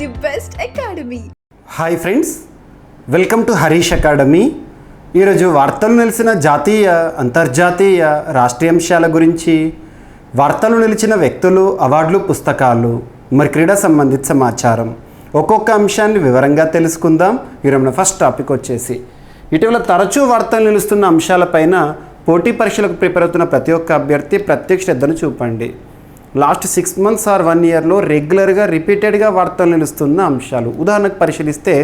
the best academy. Hi friends, welcome to Harish academy. ఈరోజు వార్తలు నిలిచిన జాతీయ అంతర్జాతీయ రాష్ట్రీయ అంశాల గురించి, వార్తలు నిలిచిన వ్యక్తులు, అవార్డులు, పుస్తకాలు, మరి క్రీడా సంబంధిత సమాచారం ఒక్కొక్క అంశాన్ని వివరంగా తెలుసుకుందాం. ఈరోజు మన ఫస్ట్ టాపిక్ వచ్చేసి ఇటీవల తరచూ వార్తలు నిలుస్తున్న అంశాలపైన పోటీ పరీక్షలకు ప్రిపేర్ అవుతున్న ప్రతి ఒక్క అభ్యర్థి ప్రత్యేక శ్రద్ధను చూపండి. లాస్ట్ 6 months ఆర్ 1 yearలో రెగ్యులర్గా రిపీటెడ్గా వార్తలు నిలుస్తున్న అంశాలు. ఉదాహరణకు పరిశీలిస్తే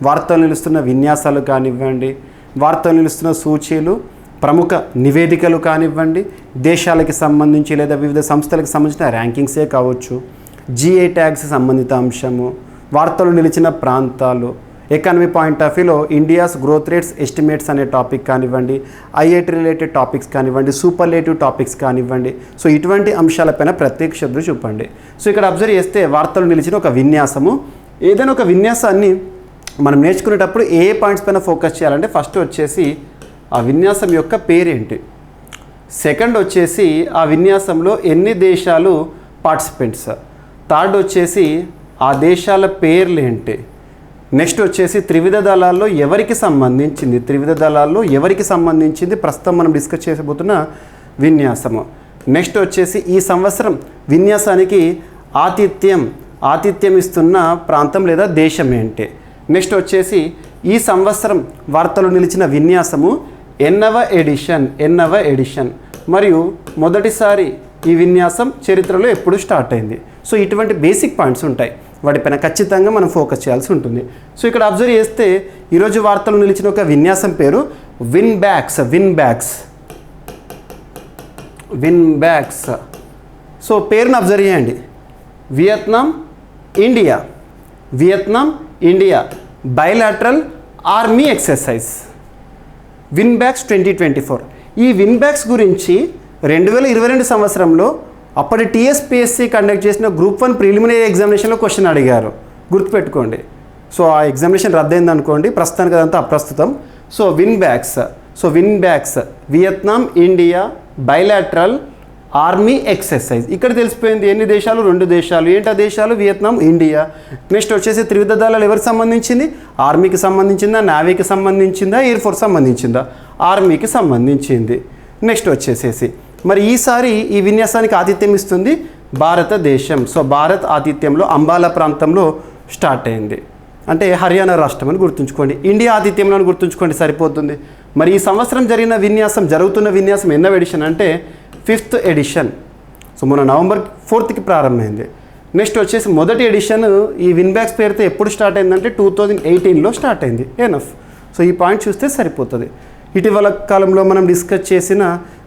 వార్తలు నిలుస్తున్న విన్యాసాలు కానివ్వండి, వార్తలు నిలుస్తున్న సూచీలు, ప్రముఖ నివేదికలు కానివ్వండి, దేశాలకి సంబంధించి లేదా వివిధ సంస్థలకు సంబంధించిన ర్యాంకింగ్సే కావచ్చు, GI ట్యాగ్స్ సంబంధిత అంశము, వార్తలు నిలిచిన ప్రాంతాలు, ఎకానమీ పాయింట్ ఆఫ్ వ్యూలో ఇండియాస్ గ్రోత్ రేట్స్ ఎస్టిమేట్స్ అనే టాపిక్ కానివ్వండి, IIT రిలేటెడ్ టాపిక్స్ కానివ్వండి, సూపర్లేటివ్ టాపిక్స్ కానివ్వండి. సో ఇటువంటి అంశాలపైన ప్రత్యేక శ్రద్ధ చూపండి. సో ఇక్కడ అబ్జర్వ్ చేస్తే వార్తలు నిలిచిన ఒక విన్యాసము, ఏదైనా ఒక విన్యాసాన్ని మనం నేర్చుకునేటప్పుడు ఏ పాయింట్స్ పైన ఫోకస్ చేయాలంటే ఫస్ట్ వచ్చేసి ఆ విన్యాసం యొక్క పేరేంటి, సెకండ్ వచ్చేసి ఆ విన్యాసంలో ఎన్ని దేశాలు పార్టిసిపెంట్స్, థర్డ్ వచ్చేసి ఆ దేశాల పేర్లు ఏంటి, నెక్స్ట్ వచ్చేసి త్రివిధ దళాల్లో ఎవరికి సంబంధించింది ప్రస్తుతం మనం డిస్కస్ చేయబోతున్న విన్యాసము. నెక్స్ట్ వచ్చేసి ఈ సంవత్సరం విన్యాసానికి ఆతిథ్యం ఇస్తున్న ప్రాంతం లేదా దేశం ఏంటి. నెక్స్ట్ వచ్చేసి ఈ సంవత్సరం వార్తలు నిలిచిన విన్యాసము ఎన్నవ ఎడిషన్ మరియు మొదటిసారి ఈ విన్యాసం చరిత్రలో ఎప్పుడు స్టార్ట్ అయింది. సో ఇటువంటి బేసిక్ పాయింట్స్ ఉంటాయి, వాటిపైన ఖచ్చితంగా మనం ఫోకస్ చేయాల్సి ఉంటుంది. సో ఇక్కడ అబ్జర్వ్ చేస్తే ఈరోజు వార్తలు నిలిచిన ఒక విన్యాసం పేరు విన్ బ్యాక్స్. సో పేరును అబ్జర్వ్ చేయండి, Vietnam India bilateral army exercise VINBAX 2024. ఈ విన్ బ్యాక్స్ గురించి 2022 సంవత్సరంలో అప్పటి TSPSC కండక్ట్ చేసిన గ్రూప్ 1 ప్రిలిమినరీ ఎగ్జామినేషన్లో క్వశ్చన్ అడిగారు, గుర్తుపెట్టుకోండి. సో ఆ ఎగ్జామినేషన్ రద్దయింది అనుకోండి, ప్రస్తుతానికి అదంతా అప్రస్తుతం. So VINBAX Vietnam India bilateral army exercise. ఇక్కడ తెలిసిపోయింది ఎన్ని దేశాలు, 2 దేశాలు. ఏంటి ఆ దేశాలు? Vietnam, India. నెక్స్ట్ వచ్చేసి త్రివిధ దళాలు ఎవరికి సంబంధించింది? ఆర్మీకి సంబంధించిందా, నేవీకి సంబంధించిందా, ఎయిర్ ఫోర్స్ సంబంధించిందా? ఆర్మీకి సంబంధించింది. నెక్స్ట్ వచ్చేసేసి మరి ఈసారి ఈ విన్యాసానికి ఆతిథ్యం ఇస్తుంది భారతదేశం. సో భారత్ ఆతిథ్యంలో అంబాలా ప్రాంతంలో స్టార్ట్ అయింది, అంటే హర్యానా రాష్ట్రం అని గుర్తుంచుకోండి. ఇండియా ఆతిథ్యంలో అని గుర్తుంచుకోండి, సరిపోతుంది. మరి ఈ సంవత్సరం జరుగుతున్న విన్యాసం ఎన్నవ ఎడిషన్ అంటే 5th ఎడిషన్. సో మన November 4th ప్రారంభమైంది. నెక్స్ట్ వచ్చేసి మొదటి ఎడిషన్ ఈ విన్ బ్యాక్స్ పేరుతో ఎప్పుడు స్టార్ట్ అయిందంటే 2018లో స్టార్ట్ అయింది. ఎనఫ్. సో ఈ పాయింట్ చూస్తే సరిపోతుంది. ఇటీవల కాలంలో మనం డిస్కస్ చేసిన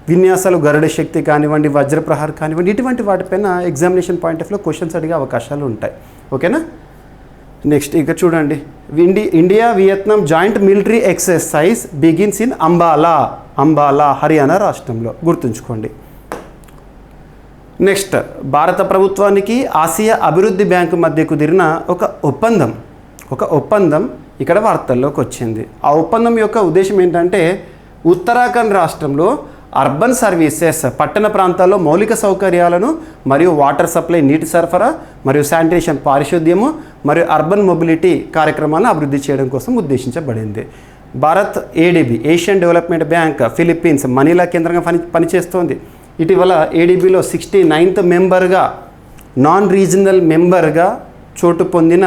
విన్యాసాలు గరుడ శక్తి కానివ్వండి, వజ్రప్రహార్ కానివ్వండి, ఇటువంటి వాటిపైన ఎగ్జామినేషన్ పాయింట్ ఆఫ్ వ్యూలో క్వశ్చన్స్ అడిగే అవకాశాలు ఉంటాయి. ఓకేనా? నెక్స్ట్ ఇక చూడండి, India Vietnam joint military exercise begins in Ambala Haryana రాష్ట్రంలో, గుర్తుంచుకోండి. నెక్స్ట్, భారత ప్రభుత్వానికి ఆసియా అభివృద్ధి బ్యాంకు మధ్య కుదిరిన ఒక ఒప్పందం ఇక్కడ వార్తల్లోకి వచ్చింది. ఆ ఒప్పందం యొక్క ఉద్దేశం ఏంటంటే ఉత్తరాఖండ్ రాష్ట్రంలో అర్బన్ సర్వీసెస్, పట్టణ ప్రాంతాల్లో మౌలిక సౌకర్యాలను మరియు వాటర్ సప్లై, నీటి సరఫరా మరియు శానిటేషన్, పారిశుద్ధ్యము మరియు అర్బన్ మొబిలిటీ కార్యక్రమాలను అభివృద్ధి చేయడం కోసం ఉద్దేశించబడింది. Bharat ADB Asian development bank Philippines Manila కేంద్రంగా పనిచేస్తోంది. ఇటీవల ADBలో 69th మెంబర్గా, నాన్ రీజనల్ మెంబర్గా చోటు పొందిన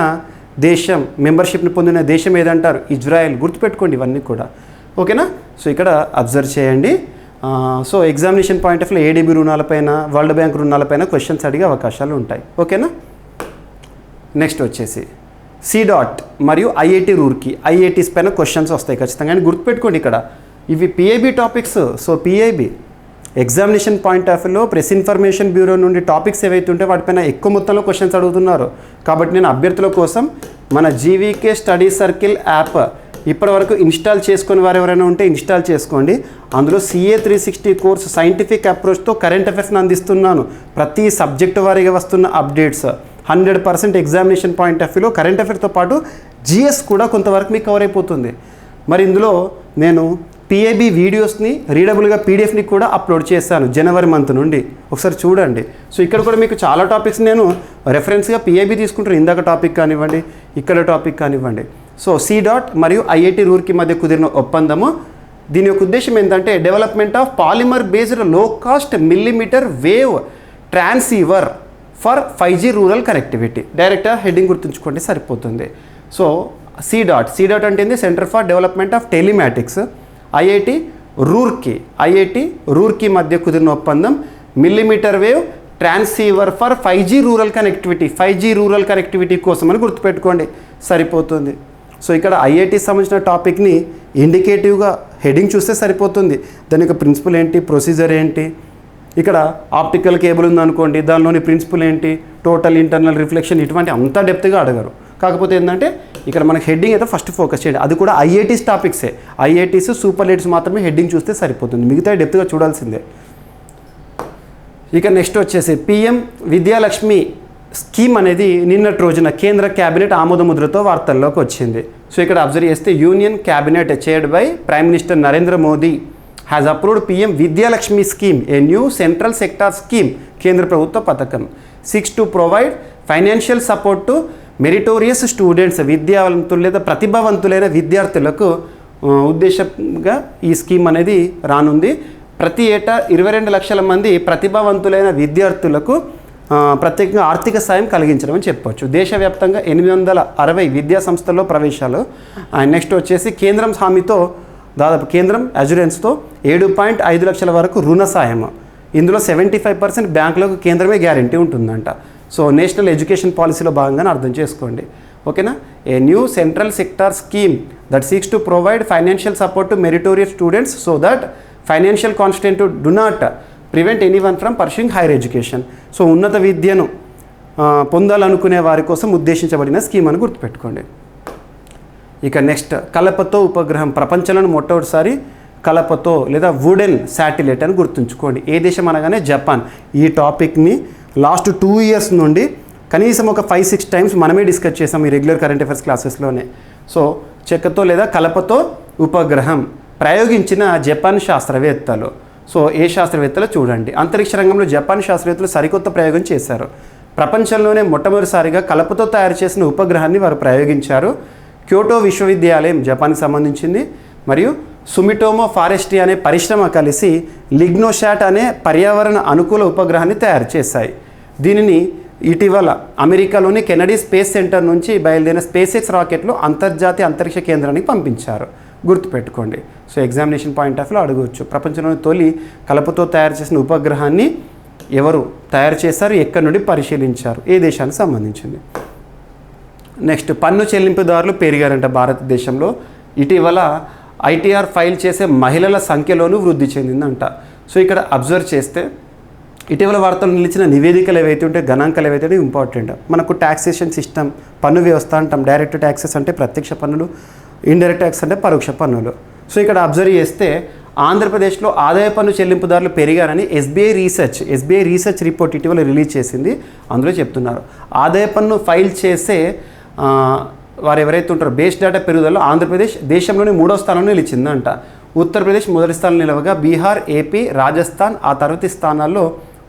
దేశం, మెంబర్షిప్ని పొందిన దేశం ఏదంటారు? ఇజ్రాయెల్. గుర్తుపెట్టుకోండి ఇవన్నీ కూడా. ఓకేనా? సో ఇక్కడ అబ్జర్వ్ చేయండి. సో ఎగ్జామినేషన్ పాయింట్ ఆఫ్ వ్యూలో ADB రుణాలపైన, వరల్డ్ బ్యాంక్ రుణాలపైన క్వశ్చన్స్ అడిగే అవకాశాలు ఉంటాయి. ఓకేనా? నెక్స్ట్ వచ్చేసి CDOT మరియు IIT రూర్కీ, IITs పైన క్వశ్చన్స్ వస్తాయి ఖచ్చితంగా. కానీ గుర్తుపెట్టుకోండి ఇక్కడ ఇవి PIB topics. So PIB examination point of వ్యూలో ప్రెస్ ఇన్ఫర్మేషన్ బ్యూరో నుండి టాపిక్స్ ఏవైతే ఉంటే వాటిపైన ఎక్కువ మొత్తంలో క్వశ్చన్స్ అడుగుతున్నారు. కాబట్టి నేను అభ్యర్థుల కోసం మన GVK స్టడీ సర్కిల్ యాప్ ఇప్పటివరకు ఇన్స్టాల్ చేసుకుని వారు ఎవరైనా ఉంటే ఇన్స్టాల్ చేసుకోండి. అందులో CA 360 కోర్స్ సైంటిఫిక్ అప్రోచ్తో కరెంట్ అఫైర్స్ని అందిస్తున్నాను. ప్రతి సబ్జెక్టు వారీగా వస్తున్న అప్డేట్స్ 100% ఎగ్జామినేషన్ పాయింట్ ఆఫ్ వ్యూలో కరెంట్ అఫైర్స్తో పాటు GS కూడా కొంతవరకు మీకు కవర్ అయిపోతుంది. మరి ఇందులో నేను పిఏబి వీడియోస్ని రీడబుల్గా పీడిఎఫ్ని కూడా అప్లోడ్ చేశాను జనవరి మంత్ నుండి, ఒకసారి చూడండి. సో ఇక్కడ కూడా మీకు చాలా టాపిక్స్ నేను రెఫరెన్స్గా పిఏబి తీసుకుంటాను. ఇందాక టాపిక్ కానివ్వండి, ఇక్కడ టాపిక్ కానివ్వండి. సో CDOT మరియు IIT రూర్కీ మధ్య కుదిరిన ఒప్పందము, దీని యొక్క ఉద్దేశం ఏంటంటే డెవలప్మెంట్ ఆఫ్ పాలిమర్ బేస్డ్ లో cost millimetre wave transceiver for 5G rural connectivity. డైరెక్ట్గా హెడ్డింగ్ గుర్తుంచుకోండి సరిపోతుంది. సో CDOT అంటే ఏంది? Centre for development of telematics. IIT Roorkee మధ్య కుదిరిన ఒప్పందం millimetre wave transceiver for 5G rural connectivity. 5G rural connectivity కోసం అని గుర్తుపెట్టుకోండి సరిపోతుంది. సో ఇక్కడ IIT సంబంధించిన టాపిక్ని ఇండికేటివ్గా హెడ్డింగ్ చూస్తే సరిపోతుంది. దాని యొక్క ప్రిన్సిపల్ ఏంటి, ప్రొసీజర్ ఏంటి, ఇక్కడ ఆప్టికల్ కేబుల్ ఉందనుకోండి, దానిలోని ప్రిన్సిపల్ ఏంటి, టోటల్ ఇంటర్నల్ రిఫ్లెక్షన్, ఇటువంటి అంత డెప్త్గా అడగరు. కాకపోతే ఏంటంటే ఇక్కడ మనకి హెడ్డింగ్ అయితే ఫస్ట్ ఫోకస్ చేయండి. అది కూడా IITs టాపిక్సే. IITs సూపర్లేట్స్ మాత్రమే హెడ్డింగ్ చూస్తే సరిపోతుంది, మిగతా డెప్త్గా చూడాల్సిందే. ఇక నెక్స్ట్ వచ్చేసి PM విద్యాలక్ష్మి స్కీమ్ అనేది నిన్నటి రోజున కేంద్ర క్యాబినెట్ ఆమోదముద్రతో వార్తల్లోకి వచ్చింది. సో ఇక్కడ అబ్జర్వ్ చేస్తే union cabinet chaired by prime minister Narendra Modi has approved PM Vidyalakshmi scheme, a new central sector scheme. కేంద్ర ప్రభుత్వ పథకం six to provide financial support to meritorious students. విద్యావంతులు లేదా ప్రతిభావంతులైన విద్యార్థులకు ఉద్దేశంగా ఈ స్కీమ్ అనేది రానుంది. ప్రతి ఏటా 22 లక్షల మంది ప్రతిభావంతులైన విద్యార్థులకు ప్రత్యేకంగా ఆర్థిక సాయం కలిగించడం అని చెప్పవచ్చు. దేశవ్యాప్తంగా 860 విద్యా సంస్థల్లో ప్రవేశాలు. నెక్స్ట్ వచ్చేసి కేంద్రం హామీతో దాదాపు కేంద్రం అజురెన్స్తో 7.5 లక్షల వరకు రుణ సాయం. ఇందులో 75% బ్యాంకులకు కేంద్రమే గ్యారంటీ ఉంటుందంట. సో నేషనల్ ఎడ్యుకేషన్ పాలసీలో భాగంగానే అర్థం చేసుకోండి. ఓకేనా? A new central sector scheme that seeks to provide financial support to meritorious students so that financial constant do not prevent anyone from pursuing higher education. So ఉన్నత విద్యను పొందాలనుకునే వారి కోసం ఉద్దేశించబడిన స్కీమ్ అని గుర్తుపెట్టుకోండి. ఇక నెక్స్ట్ కలపతో ఉపగ్రహం. ప్రపంచంలోని మొట్టమొదటిసారి కలపతో లేదా వుడెన్ శాటిలైట్ అని గుర్తుంచుకోండి. ఏ దేశం అనగానే జపాన్. ఈ టాపిక్ని లాస్ట్ 2 years నుండి కనీసం ఒక 5-6 times మనమే డిస్కస్ చేసాం ఈ రెగ్యులర్ కరెంట్ అఫైర్స్ క్లాసెస్లోనే. సో చెక్కతో లేదా కలపతో ఉపగ్రహం ప్రయోగించిన జపాన్ శాస్త్రవేత్తలు. సో ఏ శాస్త్రవేత్తలు చూడండి. అంతరిక్ష రంగంలో జపాన్ శాస్త్రవేత్తలు సరికొత్త ప్రయోగం చేశారు. ప్రపంచంలోనే మొట్టమొదటిసారిగా కలపతో తయారు చేసిన ఉపగ్రహాన్ని వారు ప్రయోగించారు. క్యోటో విశ్వవిద్యాలయం జపాన్కి సంబంధించింది మరియు సుమిటోమో ఫారెస్ట్రీ అనే పరిశ్రమ కలిసి లిగ్నోశాట్ అనే పర్యావరణ అనుకూల ఉపగ్రహాన్ని తయారు చేశాయి. దీనిని ఇటీవల అమెరికాలోని కెనడీ స్పేస్ సెంటర్ నుంచి బయలుదేరిన SpaceX రాకెట్లో అంతర్జాతీయ అంతరిక్ష కేంద్రానికి పంపించారు. గుర్తుపెట్టుకోండి. సో ఎగ్జామినేషన్ పాయింట్ ఆఫ్ వ్యూలో అడగవచ్చు. ప్రపంచంలోని తొలి కలపతో తయారు చేసిన ఉపగ్రహాన్ని ఎవరు తయారు చేశారు, ఎక్కడి నుండి పరిశీలించారు, ఏ దేశానికి సంబంధించింది. నెక్స్ట్ పన్ను చెల్లింపుదారులు పెరిగారంట భారతదేశంలో. ఇటీవల ITR ఫైల్ చేసే మహిళల సంఖ్యలోనూ వృద్ధి చెందిందంట. సో ఇక్కడ అబ్జర్వ్ చేస్తే ఇటీవల వార్తలు నిలిచిన నివేదికలు ఏవైతే ఉంటే గణాంకాలు ఏవైతే ఇంపార్టెంట్. మనకు ట్యాక్సేషన్ సిస్టమ్, పన్ను వ్యవస్థ అంటాం. డైరెక్ట్ ట్యాక్సెస్ అంటే ప్రత్యక్ష పన్నులు, ఇండైరెక్ట్ ట్యాక్స్ అంటే పరోక్ష పన్నులు. సో ఇక్కడ అబ్జర్వ్ చేస్తే ఆంధ్రప్రదేశ్లో ఆదాయ పన్ను చెల్లింపుదారులు పెరిగారని SBI రీసెర్చ్ రిపోర్ట్ ఇటీవల రిలీజ్ చేసింది. అందులో చెప్తున్నారు ఆదాయ పన్ను ఫైల్ చేసే వారు ఎవరైతే ఉంటారో బేస్ డేటా పెరుగుదలలో ఆంధ్రప్రదేశ్ దేశంలోని 3వ స్థానంలో నిలిచిందంట. ఉత్తరప్రదేశ్ మొదటి స్థానం నిలవగా బీహార్, AP, రాజస్థాన్ ఆ తర్వాతి స్థానాల్లో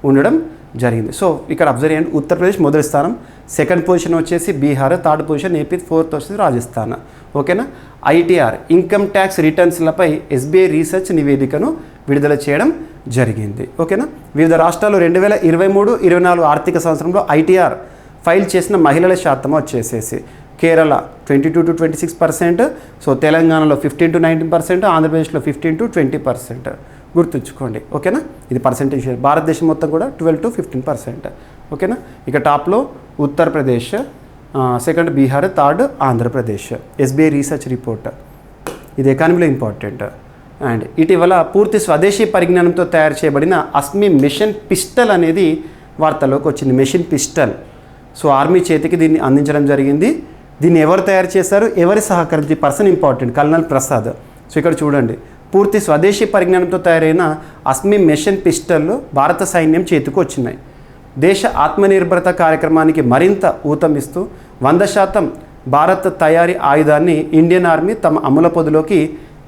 ఉండడం జరిగింది. సో ఇక్కడ అబ్జర్వ్ చేయండి. ఉత్తరప్రదేశ్ మొదటి స్థానం, సెకండ్ పొజిషన్ వచ్చేసి Bihar, third position AP, fourth వచ్చేసి రాజస్థాన్. ఓకేనా? ITR ఇన్కమ్ ట్యాక్స్ రిటర్న్స్లపై SBI రీసెర్చ్ నివేదికను విడుదల చేయడం జరిగింది. ఓకేనా? వివిధ రాష్ట్రాల్లో 2023-24 ఆర్థిక సంవత్సరంలో ITR ఫైల్ చేసిన మహిళల శాతం వచ్చేసేసి కేరళ 22-26%, సో తెలంగాణలో 15-19%, ఆంధ్రప్రదేశ్లో 15-20%. గుర్తుంచుకోండి. ఓకేనా? ఇది పర్సెంటేజ్. భారతదేశం మొత్తం కూడా 12-15%. ఓకేనా? ఇక టాప్లో Uttar Pradesh, second Bihar, third Andhra Pradesh. SBI research report. ఇది ఎకానమీలో ఇంపార్టెంట్. అండ్ ఇటీవల పూర్తి స్వదేశీ పరిజ్ఞానంతో తయారు చేయబడిన అస్మి మిషన్ పిస్టల్ అనేది వార్తల్లోకి వచ్చింది. Machine pistol. సో ఆర్మీ చేతికి దీన్ని అందించడం జరిగింది. దీన్ని ఎవరు తయారు చేశారు, ఎవరి సహకరించి, person important, colonel Prasad. So ఇక్కడ చూడండి, పూర్తి స్వదేశీ పరిజ్ఞానంతో తయారైన అస్మి మెషిన్ పిస్టల్లు భారత సైన్యం చేతికి వచ్చినాయి. దేశ ఆత్మనిర్భరత కార్యక్రమానికి మరింత ఊతమిస్తూ 100% భారత్ తయారీ ఆయుధాన్ని ఇండియన్ ఆర్మీ తమ అమలు పొదిలోకి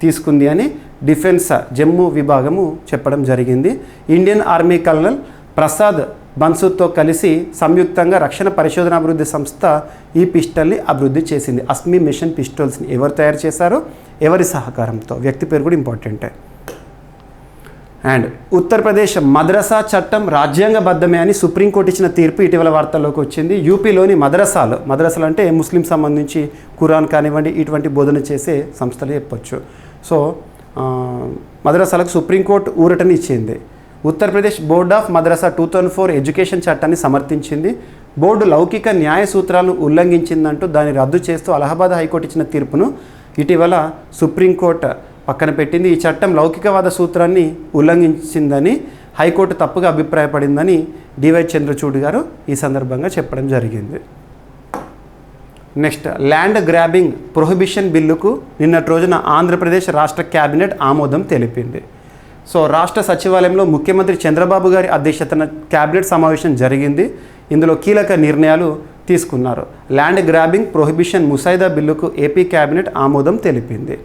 తీసుకుంది అని డిఫెన్స్ జమ్మూ విభాగము చెప్పడం జరిగింది. ఇండియన్ ఆర్మీ కల్నల్ ప్రసాద్ బన్సుతో కలిసి సంయుక్తంగా రక్షణ పరిశోధన అభివృద్ధి సంస్థ ఈ పిస్టల్ని అభివృద్ధి చేసింది. అస్మి మిషన్ పిస్టల్స్ని ఎవరు తయారు చేశారో, ఎవరి సహకారంతో, వ్యక్తి పేరు కూడా ఇంపార్టెంటే. అండ్ ఉత్తరప్రదేశ్ మద్రసా చట్టం రాజ్యాంగబద్ధమే అని సుప్రీంకోర్టు ఇచ్చిన తీర్పు ఇటీవల వార్తల్లోకి వచ్చింది. యూపీలోని మద్రసాలు అంటే ముస్లిం సంబంధించి ఖురాన్ కానివ్వండి ఇటువంటి బోధన చేసే సంస్థలు చెప్పొచ్చు. సో మద్రసాలకు సుప్రీంకోర్టు ఊరటని ఇచ్చింది. Uttar Pradesh board of madrasa 2004 education చట్టాన్ని సమర్థించింది. బోర్డు లౌకిక న్యాయ సూత్రాలను ఉల్లంఘించిందంటూ దాన్ని రద్దు చేస్తూ అలహాబాద్ హైకోర్టు ఇచ్చిన తీర్పును ఇటీవల సుప్రీంకోర్టు పక్కన పెట్టింది. ఈ చట్టం లౌకికవాద సూత్రాన్ని ఉల్లంఘించిందని హైకోర్టు తప్పుగా అభిప్రాయపడిందని డివై చంద్రచూడ్ గారు ఈ సందర్భంగా చెప్పడం జరిగింది. నెక్స్ట్, ల్యాండ్ గ్రాబింగ్ ప్రొహిబిషన్ బిల్లుకు నిన్నటి రోజున ఆంధ్రప్రదేశ్ రాష్ట్ర క్యాబినెట్ ఆమోదం తెలిపింది. సో రాష్ట్ర సచివాలయంలో ముఖ్యమంత్రి చంద్రబాబు గారి అధ్యక్షతన క్యాబినెట్ సమావేశం జరిగింది. ఇందులో కీలక నిర్ణయాలు తీసుకున్నారు. ల్యాండ్ గ్రాబింగ్ ప్రొహిబిషన్ ముసాయిదా బిల్లుకు ఏపీ క్యాబినెట్ ఆమోదం తెలిపింది.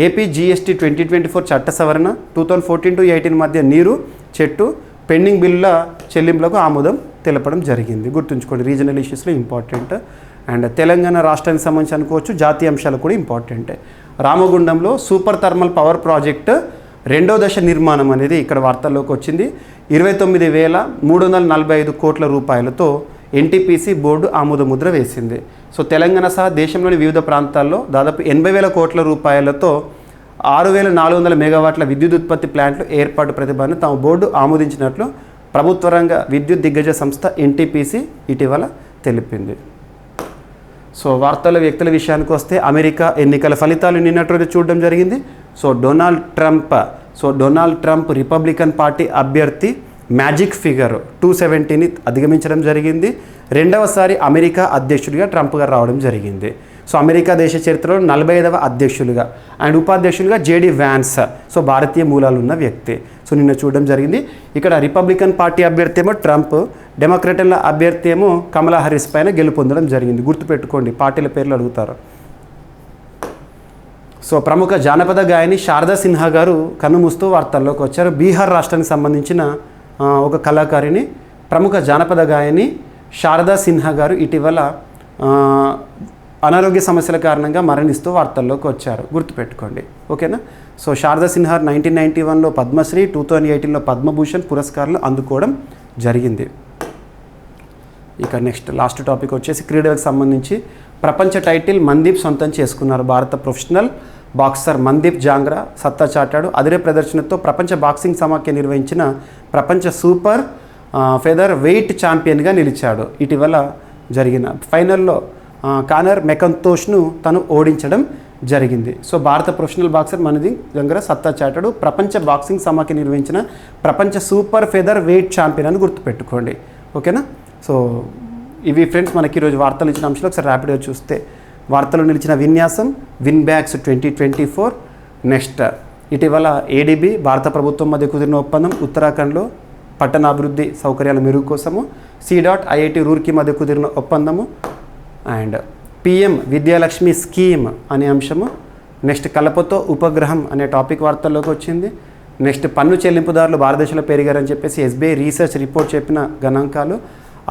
ఏపీ జీఎస్టీ 2024 చట్ట సవరణ 2014-18 మధ్య నీరు, చెట్టు, పెండింగ్ బిల్లుల చెల్లింపులకు ఆమోదం తెలపడం జరిగింది. గుర్తుంచుకోండి, రీజనల్ ఇష్యూస్లో ఇంపార్టెంట్. అండ్ తెలంగాణ రాష్ట్రానికి సంబంధించి అనుకోవచ్చు, జాతీయ అంశాలు కూడా ఇంపార్టెంటే. రామగుండంలో సూపర్ థర్మల్ పవర్ ప్రాజెక్టు 2వ దశ నిర్మాణం అనేది ఇక్కడ వార్తల్లోకి వచ్చింది. 29,345 కోట్ల రూపాయలతో ఎన్టీపీసీ బోర్డు ఆమోదముద్ర వేసింది. సో తెలంగాణ సహా దేశంలోని వివిధ ప్రాంతాల్లో దాదాపు 80,000 కోట్ల రూపాయలతో 6,400 మెగావాట్ల విద్యుత్ ఉత్పత్తి ప్లాంట్లు ఏర్పాటు ప్రతిపాదన తమ బోర్డు ఆమోదించినట్లు ప్రభుత్వ రంగ విద్యుత్ దిగ్గజ సంస్థ ఎన్టీపీసీ ఇటీవల తెలిపింది. సో వార్తల వ్యక్తుల విషయానికి వస్తే అమెరికా ఎన్నికల ఫలితాలు నిన్నటి రోజు చూడడం జరిగింది. So Donald Trump Republican party అభ్యర్థి మ్యాజిక్ ఫిగర్ 270ని అధిగమించడం జరిగింది. రెండవసారి అమెరికా అధ్యక్షుడిగా ట్రంప్ గారు రావడం జరిగింది. సో అమెరికా దేశ చరిత్రలో 45వ అధ్యక్షులుగా అండ్ ఉపాధ్యక్షులుగా జేడీ వ్యాన్స్, సో భారతీయ మూలాలు ఉన్న వ్యక్తి. సో నిన్న చూడడం జరిగింది. ఇక్కడ రిపబ్లికన్ పార్టీ అభ్యర్థి ఏమో ట్రంప్, డెమోక్రటిల అభ్యర్థి ఏమో కమలా హారిస్ పైన గెలుపొందడం జరిగింది. గుర్తుపెట్టుకోండి, పార్టీల పేర్లు అడుగుతారు. సో ప్రముఖ జానపద గాయని శారదా సిన్హా గారు కన్నుమూస్తూ వార్తల్లోకి వచ్చారు. బీహార్ రాష్ట్రానికి సంబంధించిన ఒక కళాకారిణి, ప్రముఖ జానపద గాయని శారదా సిన్హా గారు ఇటీవల అనారోగ్య సమస్యల కారణంగా మరణిస్తూ వార్తల్లోకి వచ్చారు. గుర్తుపెట్టుకోండి, ఓకేనా. సో శారదా సిన్హా 1991లో పద్మశ్రీ, 2018లో పద్మభూషణ్ పురస్కారాలు అందుకోవడం జరిగింది. ఇక నెక్స్ట్ లాస్ట్ టాపిక్ వచ్చేసి క్రీడలకు సంబంధించి ప్రపంచ టైటిల్ మందీప్ సొంతం చేసుకున్నారు. భారత ప్రొఫెషనల్ బాక్సర్ మందీప్ జాంగ్రా సత్తా చాటాడు. అదిరే ప్రదర్శనతో ప్రపంచ బాక్సింగ్ సమాఖ్య నిర్వహించిన ప్రపంచ సూపర్ ఫెదర్ వెయిట్ ఛాంపియన్గా నిలిచాడు. ఇటీవల జరిగిన ఫైనల్లో కానర్ మెకంతోష్ను తను ఓడించడం జరిగింది. సో భారత ప్రొఫెషనల్ బాక్సర్ మందీప్ జాంగ్రా సత్తా చాటాడు. ప్రపంచ బాక్సింగ్ సమాఖ్య నిర్వహించిన ప్రపంచ సూపర్ ఫెదర్ వెయిట్ ఛాంపియన్ అని గుర్తుపెట్టుకోండి, ఓకేనా. సో ఇవి ఫ్రెండ్స్ మనకి ఈరోజు వార్తలు ఇచ్చిన అంశాలు. ఒకసారి ర్యాపిడ్గా చూస్తే వార్తలు నిలిచిన విన్యాసం విన్ బ్యాగ్స్ 2024. నెక్స్ట్ ఇటీవల ఏడీబీ భారత ప్రభుత్వం మధ్య కుదిరిన ఒప్పందం, ఉత్తరాఖండ్లో పట్టణాభివృద్ధి సౌకర్యాల మెరుగు కోసము C.IIT రూర్కీ మధ్య కుదిరిన ఒప్పందము. అండ్ PM విద్యాలక్ష్మి స్కీమ్ అనే అంశము. నెక్స్ట్ కలపతో ఉపగ్రహం అనే టాపిక్ వార్తల్లోకి వచ్చింది. నెక్స్ట్ పన్ను చెల్లింపుదారులు భారతదేశంలో పెరిగారని చెప్పేసి SBI రీసెర్చ్ రిపోర్ట్ చెప్పిన గణాంకాలు.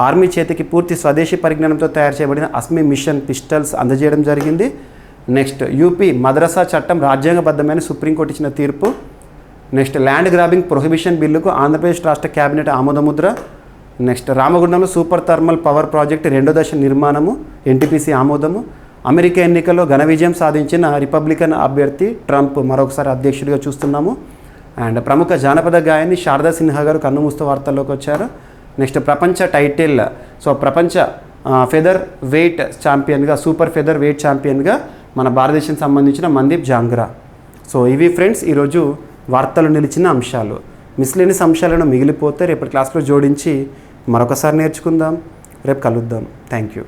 ఆర్మీ చేతికి పూర్తి స్వదేశీ పరిజ్ఞానంతో తయారు చేయబడిన అస్మి మిషన్ పిస్టల్స్ అందజేయడం జరిగింది. నెక్స్ట్ యూపీ మద్రసా చట్టం రాజ్యాంగబద్ధమైన సుప్రీంకోర్టు ఇచ్చిన తీర్పు. నెక్స్ట్ ల్యాండ్ గ్రాబింగ్ ప్రొహిబిషన్ బిల్లుకు ఆంధ్రప్రదేశ్ రాష్ట్ర క్యాబినెట్ ఆమోదముద్ర. నెక్స్ట్ రామగుండంలో సూపర్ థర్మల్ పవర్ ప్రాజెక్టు 2వ దశ నిర్మాణము, ఎన్టీపీసీ ఆమోదము. అమెరికా ఎన్నికల్లో ఘన విజయం సాధించిన రిపబ్లికన్ అభ్యర్థి ట్రంప్ మరొకసారి అధ్యక్షుడిగా చూస్తున్నాము. అండ్ ప్రముఖ జానపద గాయని శారదా సిన్హా గారు కన్నుమూస్తూ వార్తల్లోకి వచ్చారు. నెక్స్ట్ ప్రపంచ టైటిల్, సో ప్రపంచ ఫెదర్ వెయిట్ ఛాంపియన్గా, సూపర్ ఫెదర్ వెయిట్ ఛాంపియన్గా మన భారతదేశానికి సంబంధించిన మందీప్ జాంగ్రా. సో ఇవి ఫ్రెండ్స్ ఈరోజు వార్తలు నిలిచిన అంశాలు. మిస్లేనియస్ అంశాలను మిగిలిపోతే రేపటి క్లాస్లో జోడించి మరొకసారి నేర్చుకుందాం. రేపు కలుద్దాం. Thank you.